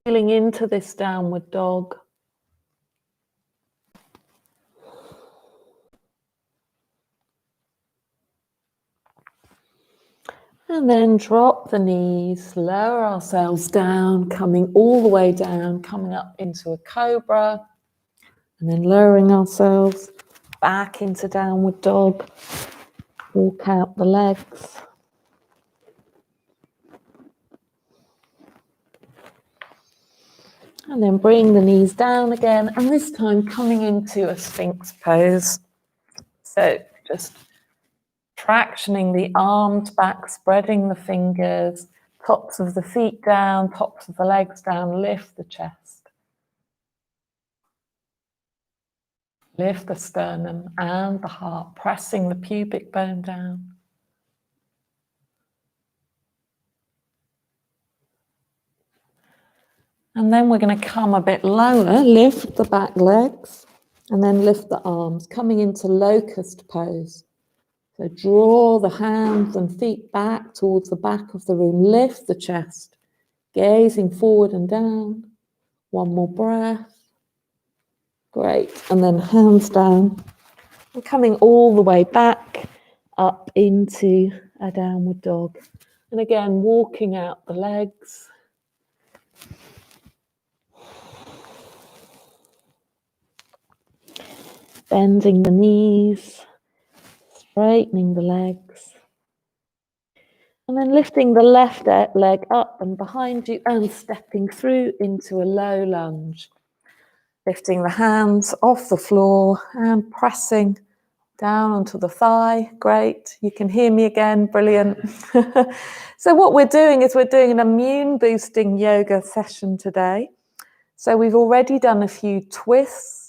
feeling into this downward dog. And then drop the knees, lower ourselves down, coming all the way down, coming up into a cobra, and then lowering ourselves back into downward dog. Walk out the legs. And then bring the knees down again, and this time coming into a Sphinx pose. So just tractioning the arms back, spreading the fingers, tops of the feet down, tops of the legs down, lift the chest. Lift the sternum and the heart, pressing the pubic bone down. And then we're going to come a bit lower, lift the back legs, and then lift the arms, coming into Locust Pose. So draw the hands and feet back towards the back of the room, lift the chest, gazing forward and down. One more breath. Great, and then hands down, and coming all the way back up into a downward dog. And again, walking out the legs. Bending the knees, straightening the legs. And then lifting the left leg up and behind you and stepping through into a low lunge. Lifting the hands off the floor and pressing down onto the thigh. Great, you can hear me again, brilliant. So what we're doing is we're doing an immune boosting yoga session today. So we've already done a few twists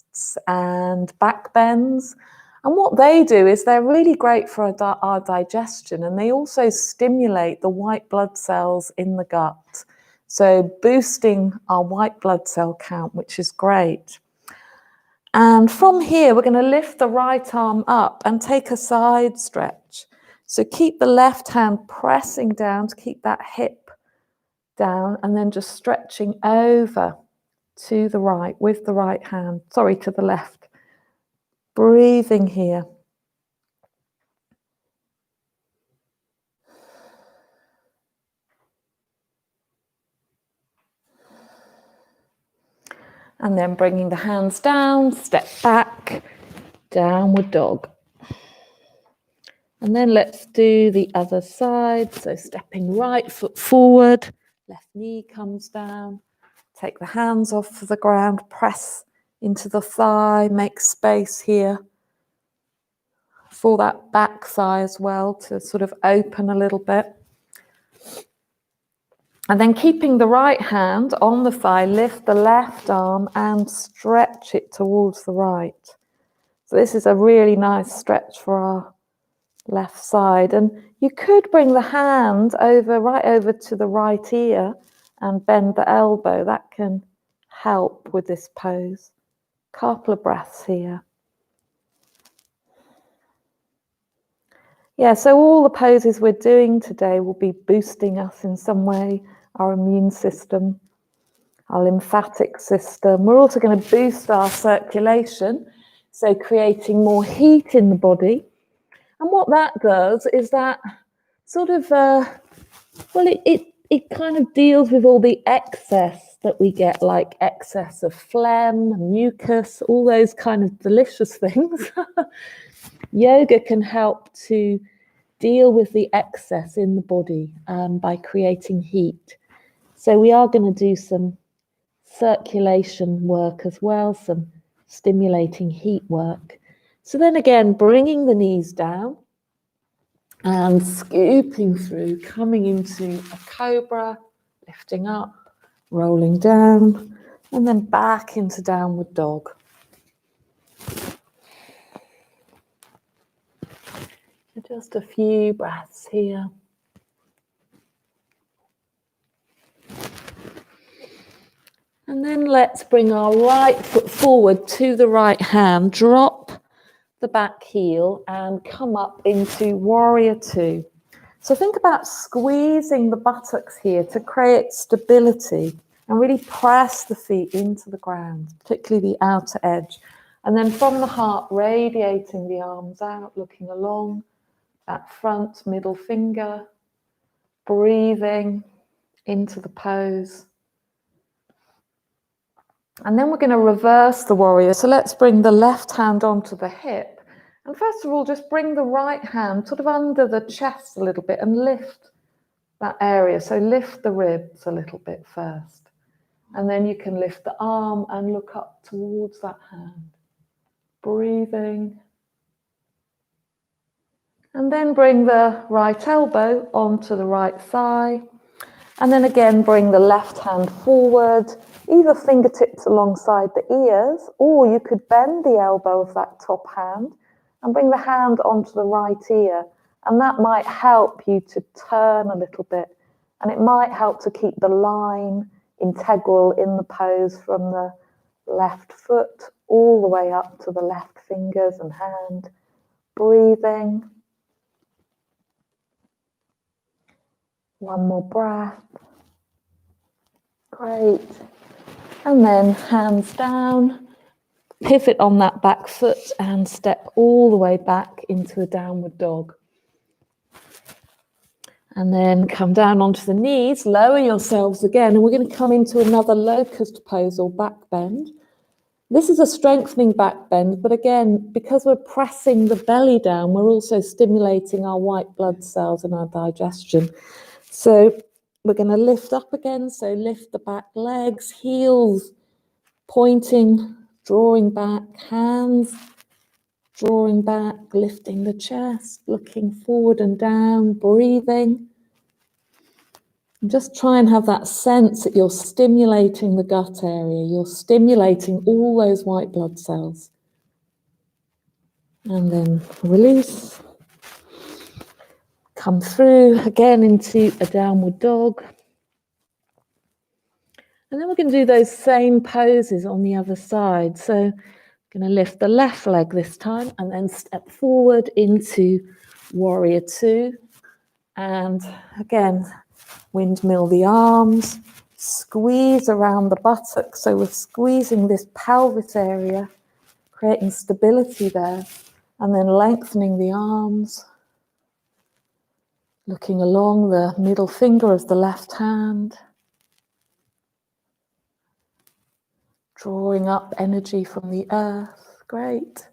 and back bends, and what they do is they're really great for our digestion, and they also stimulate the white blood cells in the gut, so boosting our white blood cell count, which is great. And from here we're going to lift the right arm up and take a side stretch, so keep the left hand pressing down to keep that hip down, and then just stretching over to the right with the right hand, to the left. Breathing here. And then bringing the hands down, step back, downward dog. And then let's do the other side. So stepping right foot forward, left knee comes down. Take the hands off the ground, press into the thigh, make space here for that back thigh as well to sort of open a little bit. And then keeping the right hand on the thigh, lift the left arm and stretch it towards the right. So this is a really nice stretch for our left side. And you could bring the hand right over to the right ear and bend the elbow. That can help with this pose. Couple of breaths here. Yeah, so all the poses we're doing today will be boosting us in some way, our immune system, our lymphatic system. We're also going to boost our circulation, so creating more heat in the body. And what that does is that sort of, it kind of deals with all the excess that we get, like excess of phlegm, mucus, all those kind of delicious things. Yoga can help to deal with the excess in the body by creating heat. So we are going to do some circulation work as well, some stimulating heat work. So then again, bringing the knees down and scooping through, coming into a cobra, lifting up, rolling down, and then back into downward dog. Just a few breaths here. And then let's bring our right foot forward to the right hand, drop the back heel and come up into warrior two. So think about squeezing the buttocks here to create stability And really press the feet into the ground, particularly the outer edge. And then from the heart, radiating the arms out, looking along that front middle finger, breathing into the pose. And then we're going to reverse the warrior. So let's bring the left hand onto the hip. And first of all, just bring the right hand sort of under the chest a little bit and lift that area. So lift the ribs a little bit first. And then you can lift the arm and look up towards that hand. Breathing. And then bring the right elbow onto the right thigh. And then again, bring the left hand forward, either fingertips alongside the ears, or you could bend the elbow of that top hand and bring the hand onto the right ear. And that might help you to turn a little bit. And it might help to keep the line integral in the pose from the left foot all the way up to the left fingers and hand. Breathing. One more breath. Great. And then hands down, pivot on that back foot and step all the way back into a downward dog. And then come down onto the knees, lower yourselves again, and we're going to come into another locust pose or back bend. This is a strengthening back bend, but again, because we're pressing the belly down, we're also stimulating our white blood cells and our digestion. So we're going to lift up again, so lift the back legs, heels pointing, drawing back, hands drawing back, lifting the chest, looking forward and down, breathing. And just try and have that sense that you're stimulating the gut area, you're stimulating all those white blood cells. And then release. Come through again into a downward dog. And then we're going to do those same poses on the other side. So going to lift the left leg this time and then step forward into warrior two. And again, windmill the arms, squeeze around the buttocks. So we're squeezing this pelvis area, creating stability there, and then lengthening the arms, looking along the middle finger of the left hand, drawing up energy from the earth. Great.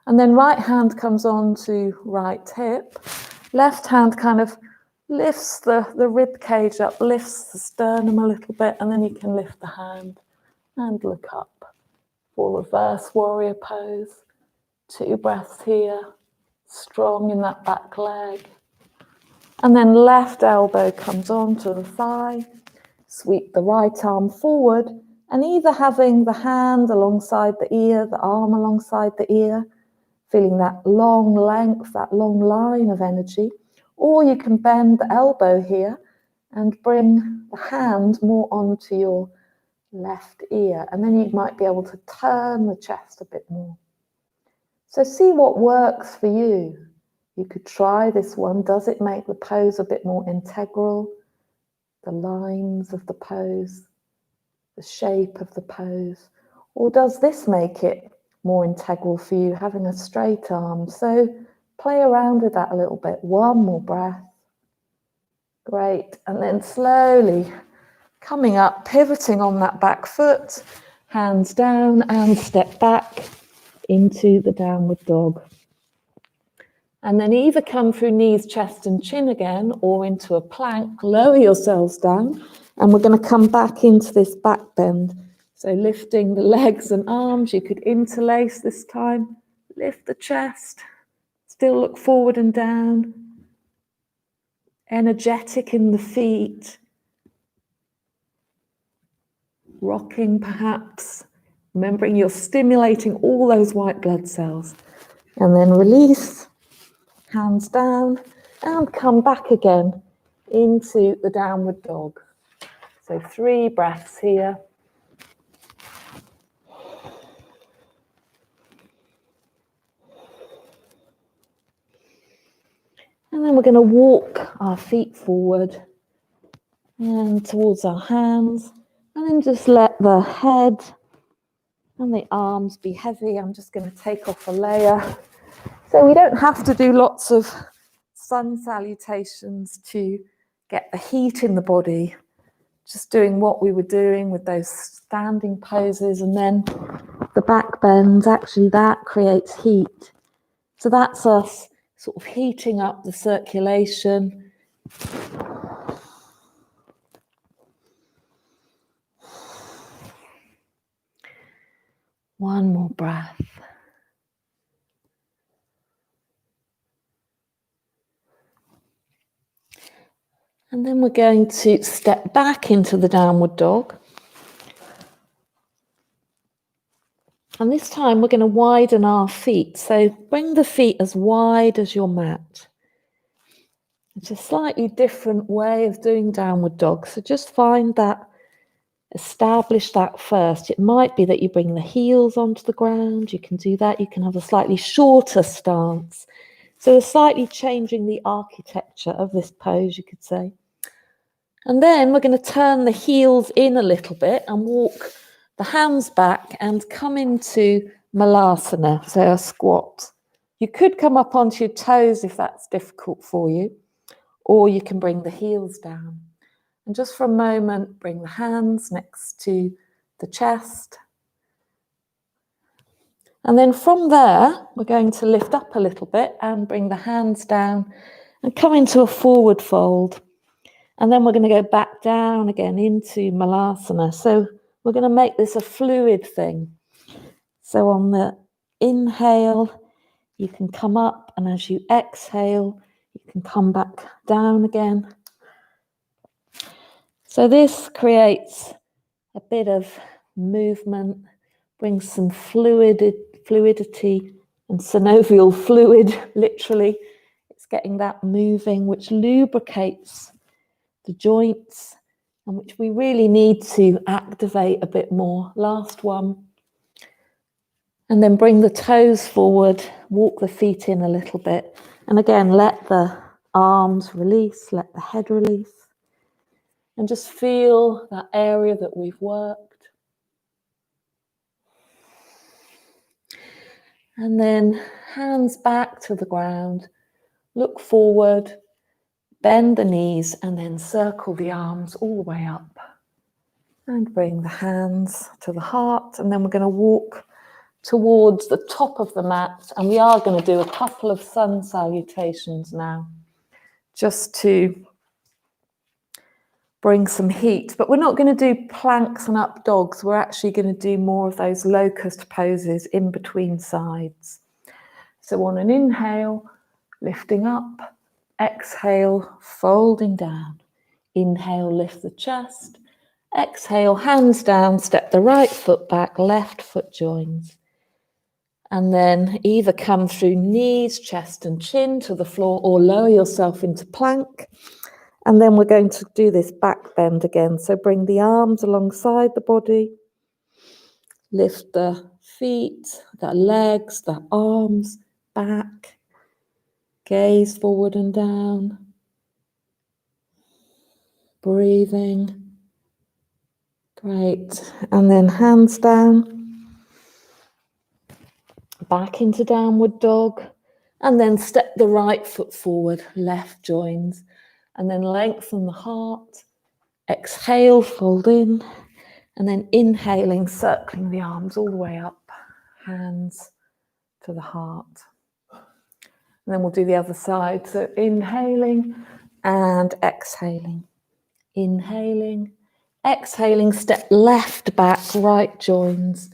And then right hand comes on to right hip. Left hand kind of lifts the rib cage up, lifts the sternum a little bit, and then you can lift the hand and look up for reverse warrior pose. 2 breaths here, strong in that back leg. And then left elbow comes on to the thigh. Sweep the right arm forward, and either having the hand alongside the ear, the arm alongside the ear, feeling that long length, that long line of energy, or you can bend the elbow here and bring the hand more onto your left ear, and then you might be able to turn the chest a bit more. So see what works for you. You could try this one. Does it make the pose a bit more integral? The lines of the pose, the shape of the pose, or does this make it more integral for you, having a straight arm? So play around with that a little bit. One more breath. Great. And then slowly coming up, pivoting on that back foot, hands down and step back into the downward dog. And then either come through knees, chest and chin again, or into a plank. Lower yourselves down, and we're going to come back into this back bend. So lifting the legs and arms, you could interlace this time. Lift the chest, still look forward and down. Energetic in the feet. Rocking perhaps. Remembering you're stimulating all those white blood cells. And then release. Hands down and come back again into the downward dog. So 3 breaths here. And then we're going to walk our feet forward and towards our hands. And then just let the head and the arms be heavy. I'm just going to take off a layer. So we don't have to do lots of sun salutations to get the heat in the body. Just doing what we were doing with those standing poses, and then the back bends, actually that creates heat. So that's us sort of heating up the circulation. One more breath. And then we're going to step back into the downward dog. And this time we're going to widen our feet. So bring the feet as wide as your mat. It's a slightly different way of doing downward dog. So just find that, establish that first. It might be that you bring the heels onto the ground. You can do that. You can have a slightly shorter stance. So we're slightly changing the architecture of this pose, you could say. And then we're going to turn the heels in a little bit and walk the hands back and come into Malasana, so a squat. You could come up onto your toes if that's difficult for you, or you can bring the heels down. And just for a moment, bring the hands next to the chest. And then from there, we're going to lift up a little bit and bring the hands down and come into a forward fold. And then we're going to go back down again into Malasana. So we're going to make this a fluid thing. So on the inhale, you can come up, and as you exhale, you can come back down again. So this creates a bit of movement, brings some fluidity and synovial fluid, literally. It's getting that moving, which lubricates the joints, and which we really need to activate a bit more. Last one. And then bring the toes forward, walk the feet in a little bit. And again, let the arms release, let the head release. And just feel that area that we've worked. And then hands back to the ground, look forward, bend the knees, and then circle the arms all the way up. And bring the hands to the heart, and then we're going to walk towards the top of the mat, and we are going to do a couple of sun salutations now, just to bring some heat. But we're not going to do planks and up dogs. We're actually going to do more of those locust poses in between sides. So on an inhale, lifting up, exhale, folding down. Inhale, lift the chest. Exhale, hands down, step the right foot back, left foot joins. And then either come through knees, chest and chin to the floor, or lower yourself into plank. And then we're going to do this back bend again. So bring the arms alongside the body. Lift the feet, the legs, the arms back. Gaze forward and down. Breathing. Great. And then hands down. Back into downward dog. And then step the right foot forward, left joins. And then lengthen the heart. Exhale, fold in. And then inhaling, circling the arms all the way up. Hands to the heart. And then we'll do the other side. So inhaling and exhaling. Inhaling, exhaling, step left back, right joins.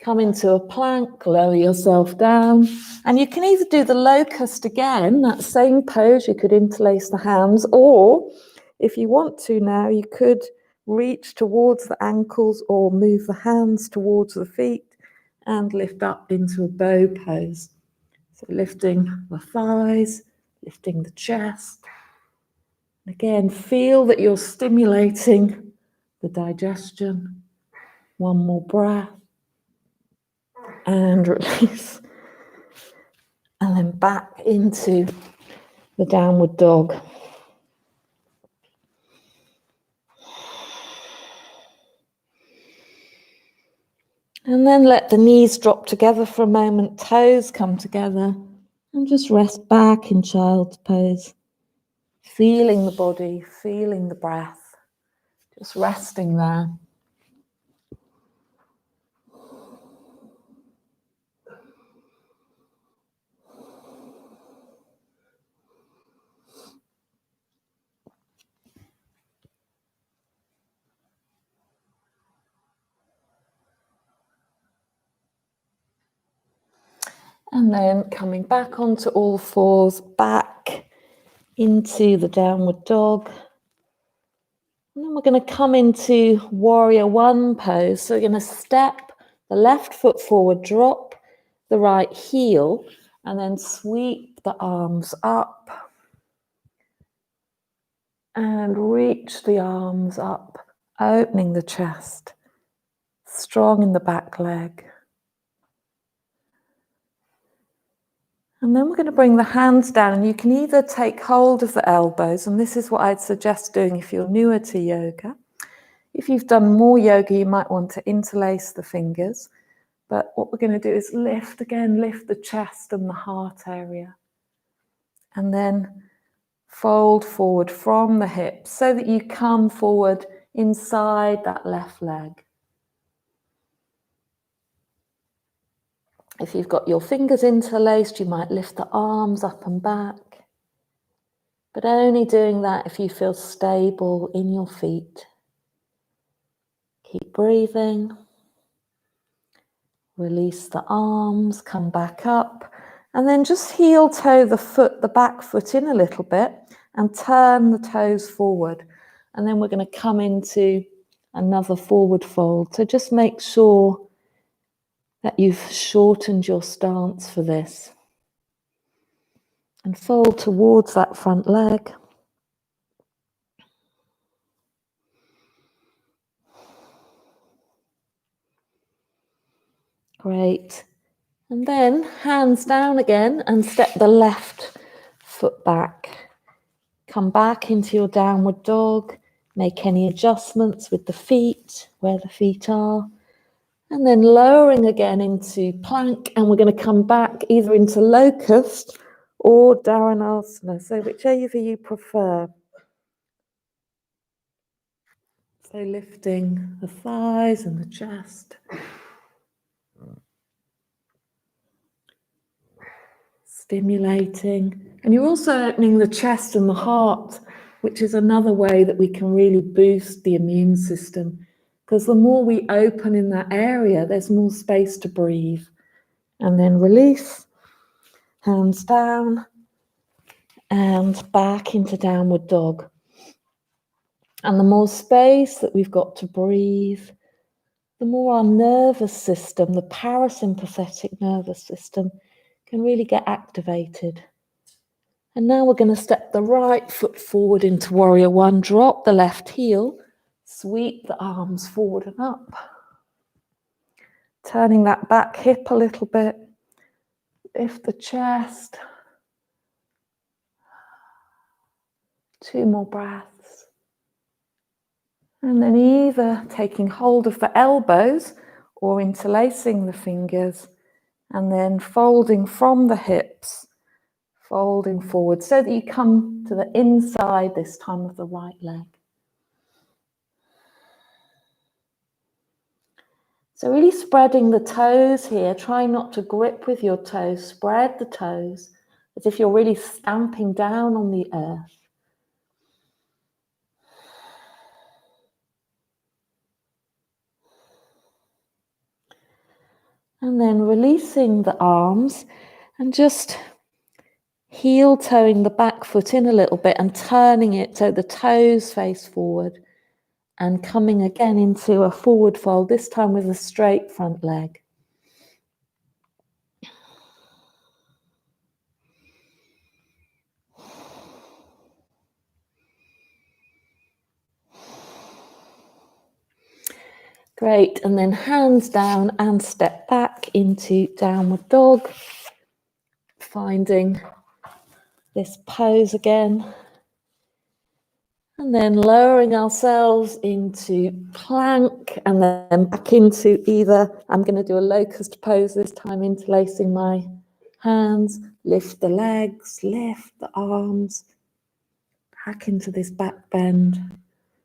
Come into a plank, lower yourself down. And you can either do the locust again, that same pose, you could interlace the hands, or if you want to now, you could reach towards the ankles or move the hands towards the feet and lift up into a bow pose. So lifting the thighs, lifting the chest. Again, feel that you're stimulating the digestion. One more breath. And release. And then back into the downward dog. And then let the knees drop together for a moment, toes come together, and just rest back in child's pose. Feeling the body, feeling the breath, just resting there. And then coming back onto all fours, back into the downward dog. And then we're going to come into warrior one pose. So we're going to step the left foot forward, drop the right heel, and then sweep the arms up. And reach the arms up, opening the chest, strong in the back leg. And then we're going to bring the hands down, and you can either take hold of the elbows, and this is what I'd suggest doing if you're newer to yoga. If you've done more yoga, you might want to interlace the fingers. But what we're going to do is lift the chest and the heart area. And then fold forward from the hips so that you come forward inside that left leg. If you've got your fingers interlaced, you might lift the arms up and back. But only doing that if you feel stable in your feet. Keep breathing. Release the arms, come back up. And then just heel toe the back foot in a little bit and turn the toes forward. And then we're going to come into another forward fold. So just make sure that you've shortened your stance for this. And fold towards that front leg. Great. And then hands down again and step the left foot back. Come back into your downward dog. Make any adjustments with the feet, where the feet are. And then lowering again into plank, and we're going to come back either into locust or Dhanasana, so whichever you prefer. So lifting the thighs and the chest. Stimulating. And you're also opening the chest and the heart, which is another way that we can really boost the immune system. Because the more we open in that area, there's more space to breathe. And then release, hands down, and back into downward dog. And the more space that we've got to breathe, the more our nervous system, the parasympathetic nervous system, can really get activated. And now we're going to step the right foot forward into warrior one, drop the left heel, sweep the arms forward and up. Turning that back hip a little bit, lift the chest. 2 more breaths. And then either taking hold of the elbows or interlacing the fingers and then folding from the hips, folding forward so that you come to the inside this time of the right leg. So really spreading the toes here, try not to grip with your toes, spread the toes as if you're really stamping down on the earth. And then releasing the arms and just heel toeing the back foot in a little bit and turning it so the toes face forward and coming again into a forward fold, this time with a straight front leg. Great, and then hands down and step back into downward dog, finding this pose again. And then lowering ourselves into plank and then back into either, I'm going to do a locust pose this time, interlacing my hands, lift the legs, lift the arms, back into this back bend.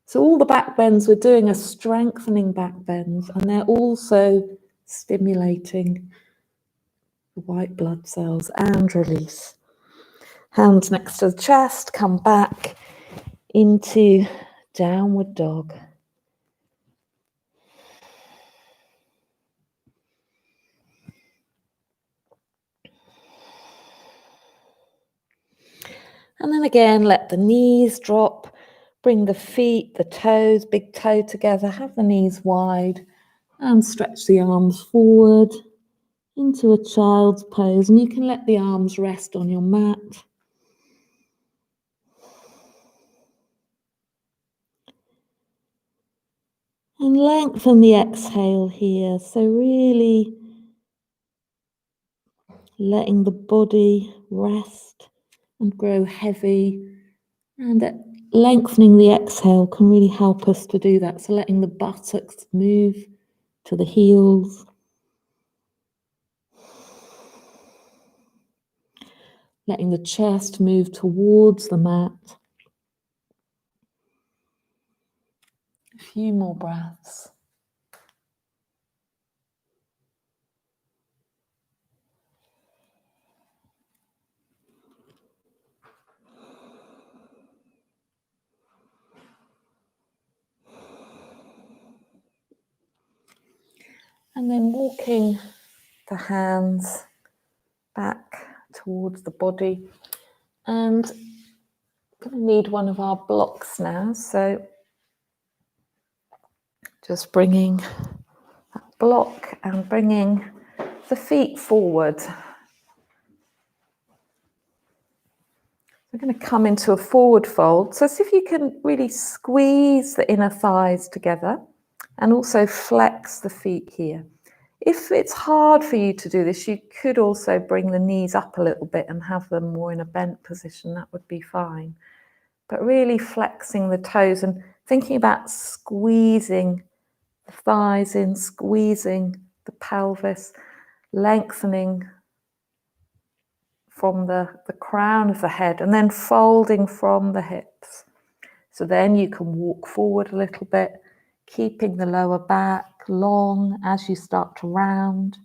So all the back bends we're doing are strengthening back bends, and they're also stimulating the white blood cells and release. Hands next to the chest, come back into downward dog. And then again, let the knees drop, bring the feet, the toes, big toe together, have the knees wide, and stretch the arms forward into a child's pose. And you can let the arms rest on your mat. And lengthen the exhale here. So really letting the body rest and grow heavy. And lengthening the exhale can really help us to do that. So letting the buttocks move to the heels. Letting the chest move towards the mat. A few more breaths. And then walking the hands back towards the body. And I'm going to need one of our blocks now. So just bringing that block and bringing the feet forward. We're going to come into a forward fold. So see if you can really squeeze the inner thighs together and also flex the feet here. If it's hard for you to do this, you could also bring the knees up a little bit and have them more in a bent position. That would be fine. But really flexing the toes and thinking about squeezing the thighs in, squeezing the pelvis, lengthening from the crown of the head and then folding from the hips. So then you can walk forward a little bit, keeping the lower back long as you start to round.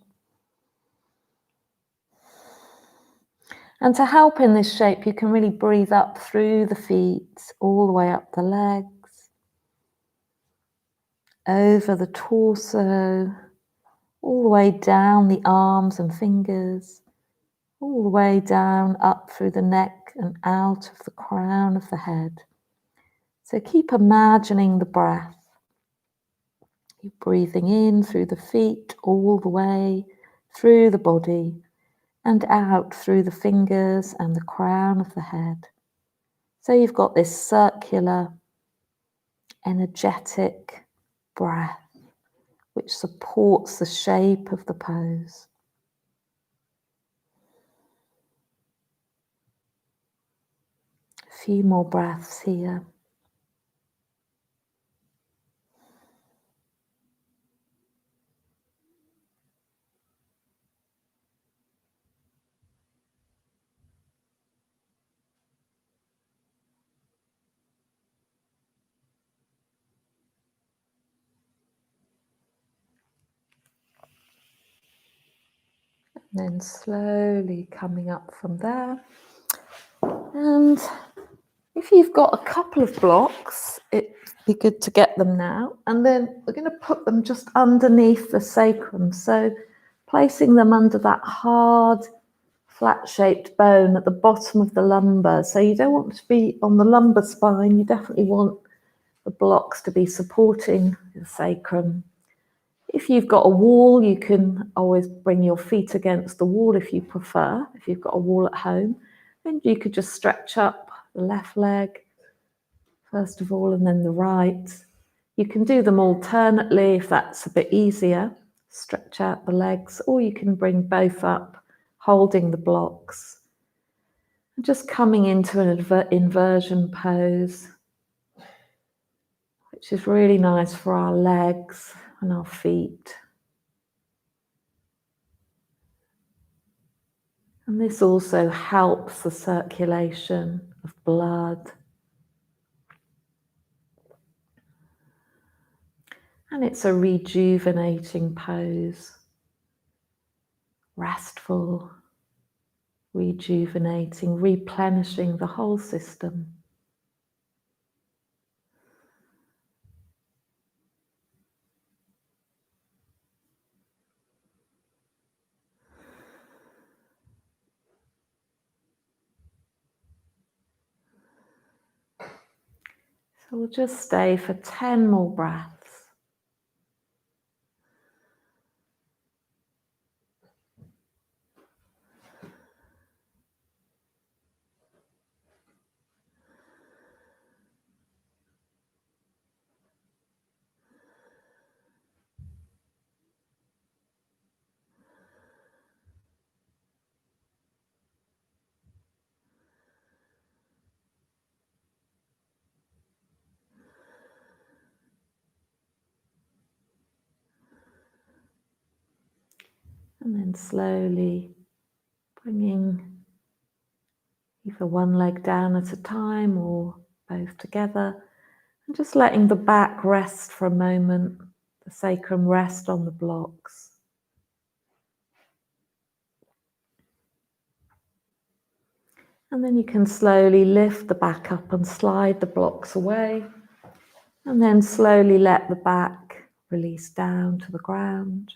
And to help in this shape, you can really breathe up through the feet, all the way up the legs, over the torso, all the way down the arms and fingers, all the way down, up through the neck and out of the crown of the head. So keep imagining the breath. You're breathing in through the feet, all the way through the body, and out through the fingers and the crown of the head. So you've got this circular, energetic breath which supports the shape of the pose. A few more breaths here. Then slowly coming up from there. And if you've got a couple of blocks, it'd be good to get them now. And then we're going to put them just underneath the sacrum. So placing them under that hard, flat-shaped bone at the bottom of the lumbar. So you don't want to be on the lumbar spine. You definitely want the blocks to be supporting the sacrum. If you've got a wall, you can always bring your feet against the wall if you prefer, if you've got a wall at home. And you could just stretch up the left leg, first of all, and then the right. You can do them alternately if that's a bit easier. Stretch out the legs, or you can bring both up, holding the blocks. And just coming into an inversion pose. which is really nice for our legs and our feet. And this also helps the circulation of blood. And it's a rejuvenating pose, restful, rejuvenating, replenishing the whole system. So we'll just stay for 10 more breaths. And then slowly bringing either one leg down at a time or both together. And just letting the back rest for a moment, the sacrum rest on the blocks. And then you can slowly lift the back up and slide the blocks away. And then slowly let the back release down to the ground.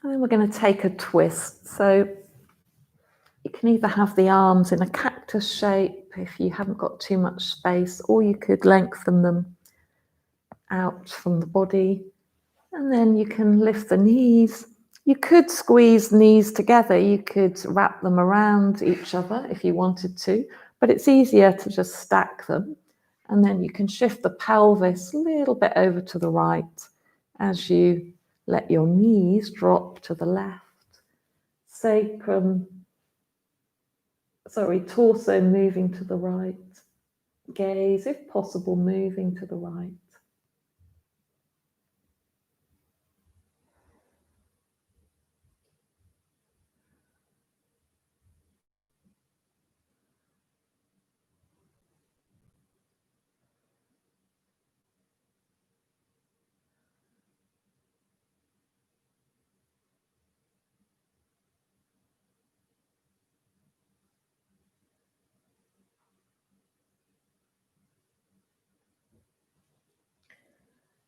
And then we're going to take a twist. So you can either have the arms in a cactus shape if you haven't got too much space, or you could lengthen them out from the body. And then you can lift the knees. You could squeeze knees together. You could wrap them around each other if you wanted to, but it's easier to just stack them. And then you can shift the pelvis a little bit over to the right as you let your knees drop to the left. Torso moving to the right. Gaze, if possible, moving to the right.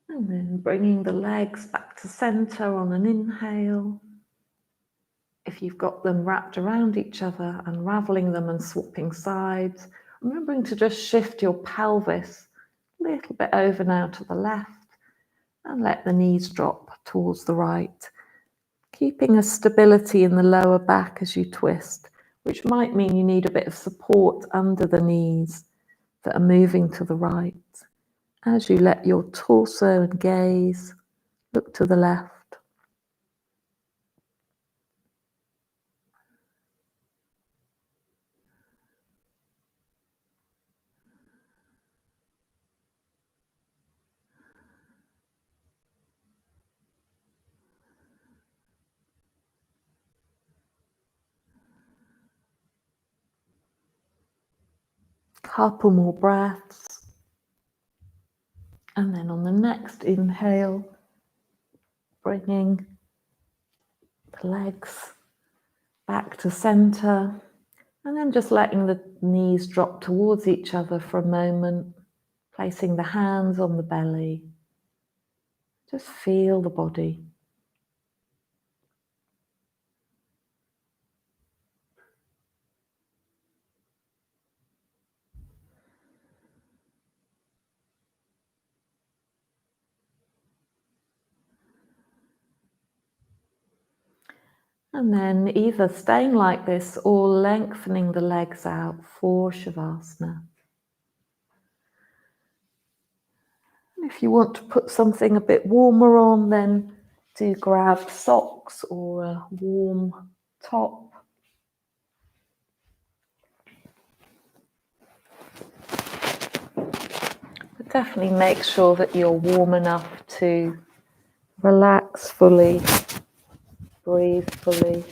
And then bringing the legs back to center on an inhale. If you've got them wrapped around each other, unraveling them and swapping sides, remembering to just shift your pelvis a little bit over now to the left and let the knees drop towards the right, keeping a stability in the lower back as you twist, which might mean you need a bit of support under the knees that are moving to the right as you let your torso and gaze look to the left. Couple more breaths. And then on the next inhale, bringing the legs back to center. And then just letting the knees drop towards each other for a moment, placing the hands on the belly. Just feel the body. And then either staying like this or lengthening the legs out for Shavasana. And if you want to put something a bit warmer on, then do grab socks or a warm top. But definitely make sure that you're warm enough to relax fully, breathe fully.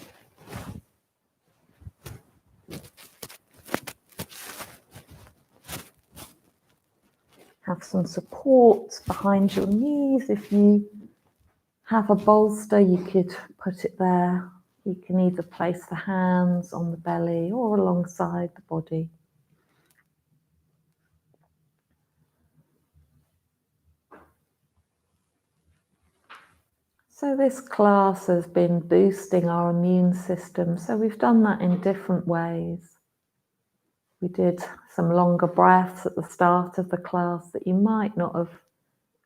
Have some support behind your knees. If you have a bolster, you could put it there. You can either place the hands on the belly or alongside the body. So this class has been boosting our immune system. So we've done that in different ways. We did some longer breaths at the start of the class that you might not have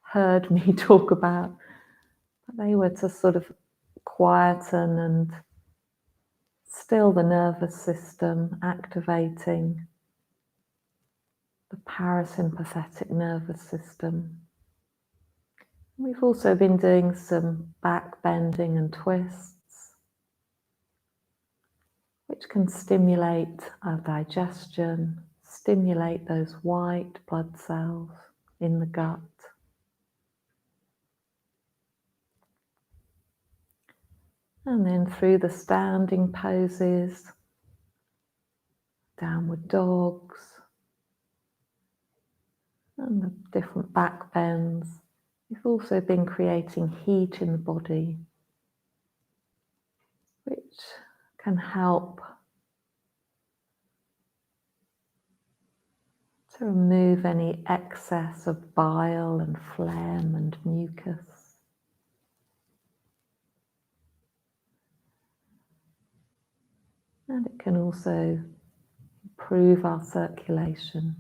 heard me talk about. But they were to sort of quieten and still the nervous system, activating the parasympathetic nervous system. We've also been doing some back bending and twists, which can stimulate our digestion, stimulate those white blood cells in the gut. And then through the standing poses, downward dogs, and the different back bends. We've also been creating heat in the body, which can help to remove any excess of bile and phlegm and mucus. And it can also improve our circulation,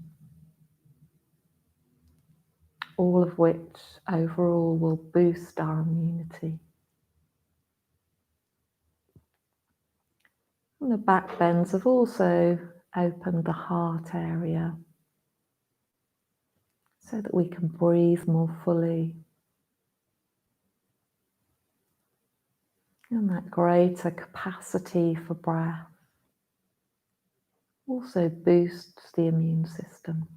all of which overall will boost our immunity. And the back bends have also opened the heart area so that we can breathe more fully. And that greater capacity for breath also boosts the immune system.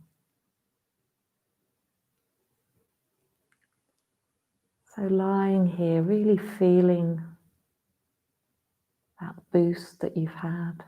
So lying here, really feeling that boost that you've had.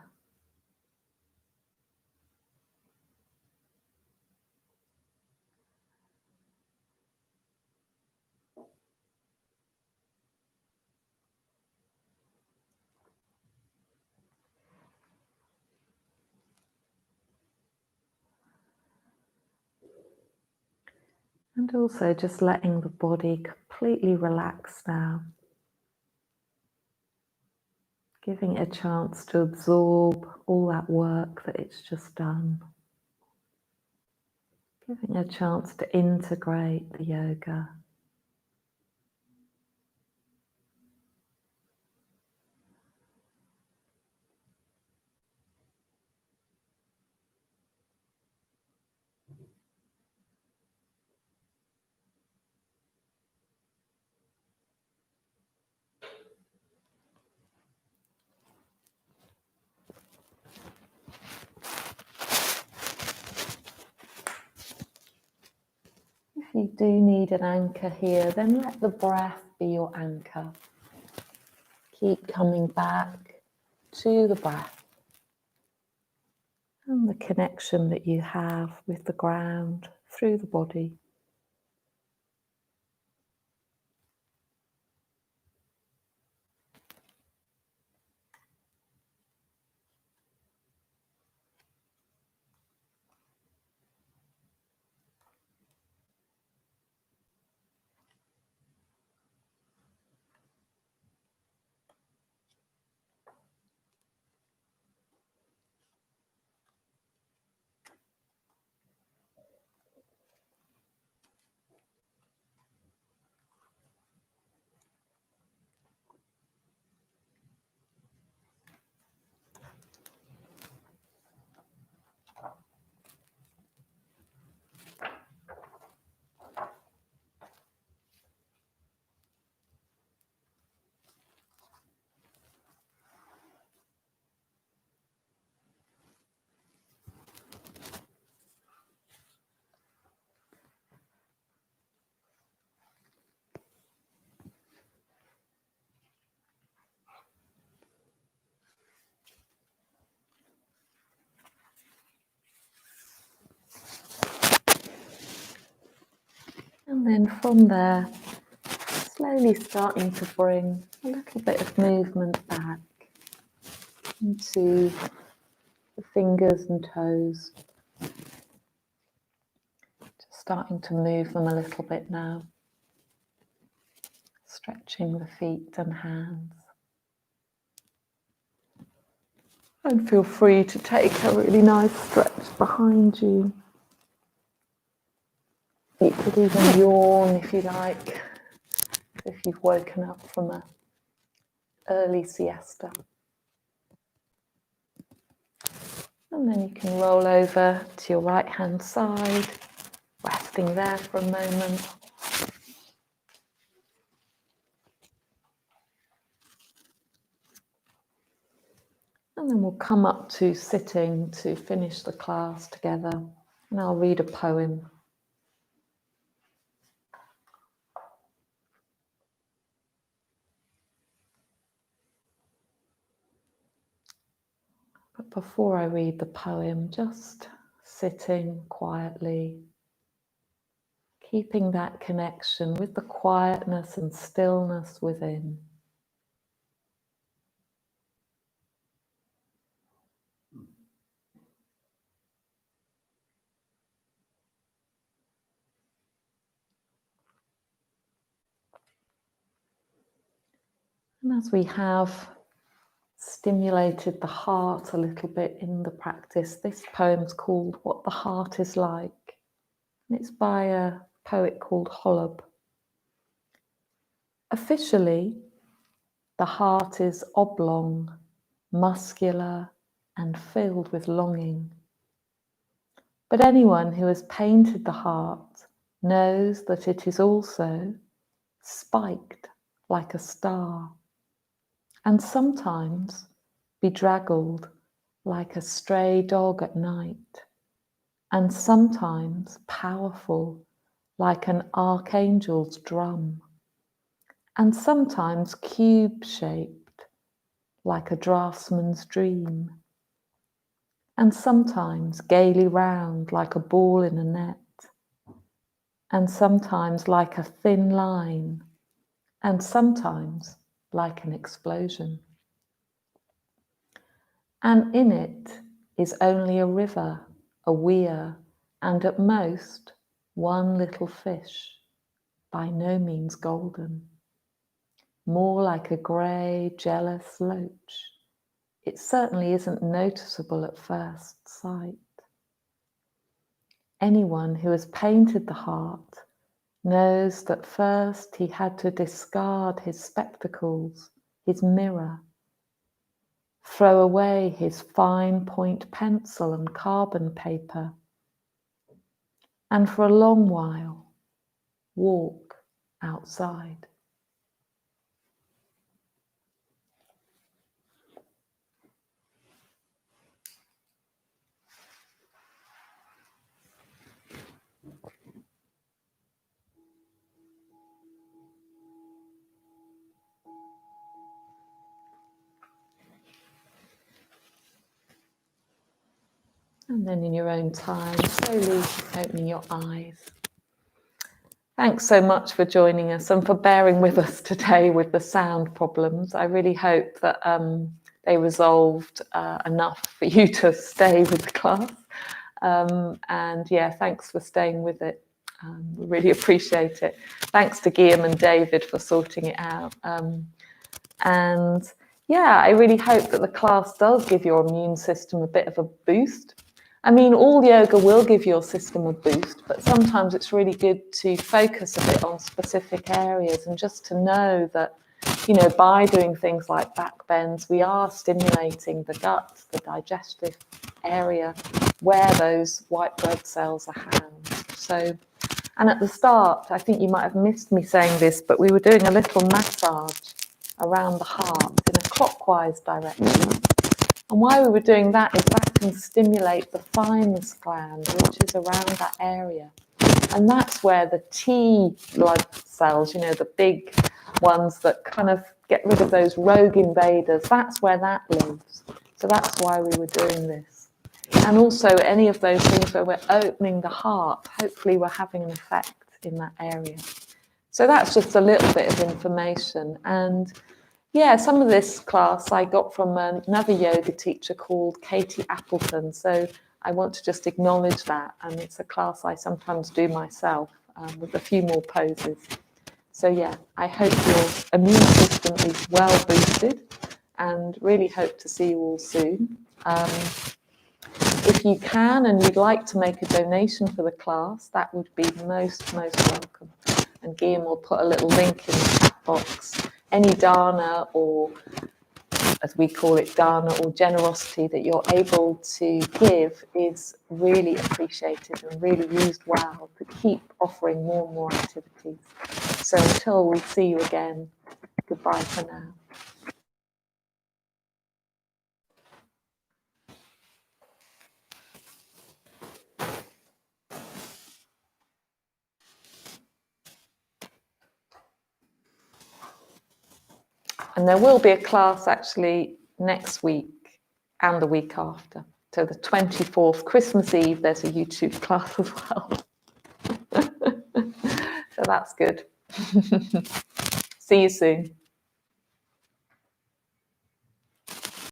And also just letting the body completely relax now. Giving it a chance to absorb all that work that it's just done. Giving it a chance to integrate the yoga. If you do need an anchor here, then let the breath be your anchor. Keep coming back to the breath and the connection that you have with the ground through the body. And then from there, slowly starting to bring a little bit of movement back into the fingers and toes. Just starting to move them a little bit now. Stretching the feet and hands. And feel free to take a really nice stretch behind you. You could even yawn if you like, if you've woken up from an early siesta. And then you can roll over to your right hand side, resting there for a moment. And then we'll come up to sitting to finish the class together. And I'll read a poem. But before I read the poem, just sitting quietly, keeping that connection with the quietness and stillness within. And as we have stimulated the heart a little bit in the practice, this poem's called What the Heart is Like. And it's by a poet called Holub. Officially, the heart is oblong, muscular, and filled with longing. But anyone who has painted the heart knows that it is also spiked like a star, and sometimes bedraggled like a stray dog at night, and sometimes powerful like an archangel's drum, and sometimes cube-shaped like a draftsman's dream, and sometimes gaily round like a ball in a net, and sometimes like a thin line, and sometimes like an explosion. And in it is only a river, a weir, and at most one little fish, by no means golden. More like a grey, jealous loach. It certainly isn't noticeable at first sight. Anyone who has painted the heart knows that first he had to discard his spectacles, his mirror, throw away his fine point pencil and carbon paper, and for a long while walk outside. And then in your own time, slowly opening your eyes. Thanks so much for joining us and for bearing with us today with the sound problems. I really hope that they resolved enough for you to stay with the class. And yeah, thanks for staying with it. We really appreciate it. Thanks to Guillaume and David for sorting it out. And yeah, I really hope that the class does give your immune system a bit of a boost. I mean, all yoga will give your system a boost, but sometimes it's really good to focus a bit on specific areas and just to know that, you know, by doing things like back bends, we are stimulating the gut, the digestive area where those white blood cells are housed. So, and at the start, I think you might have missed me saying this, but we were doing a little massage around the heart in a clockwise direction. And why we were doing that is that can stimulate the thymus gland, which is around that area. And that's where the T blood cells, you know, the big ones that kind of get rid of those rogue invaders, that's where that lives. So that's why we were doing this. And also any of those things where we're opening the heart, hopefully we're having an effect in that area. So that's just a little bit of information. And yeah, some of this class I got from another yoga teacher called Katie Appleton. So I want to just acknowledge that. And it's a class I sometimes do myself with a few more poses. So yeah, I hope your immune system is well boosted and really hope to see you all soon. If you can and you'd like to make a donation for the class, that would be most welcome. And Guillaume will put a little link in the chat box. Any dana, or as we call it, dana or generosity that you're able to give is really appreciated and really used well to keep offering more and more activities. So until we see you again, goodbye for now. And there will be a class actually next week and the week after. So the 24th, Christmas Eve, there's a YouTube class as well. So that's good. See you soon.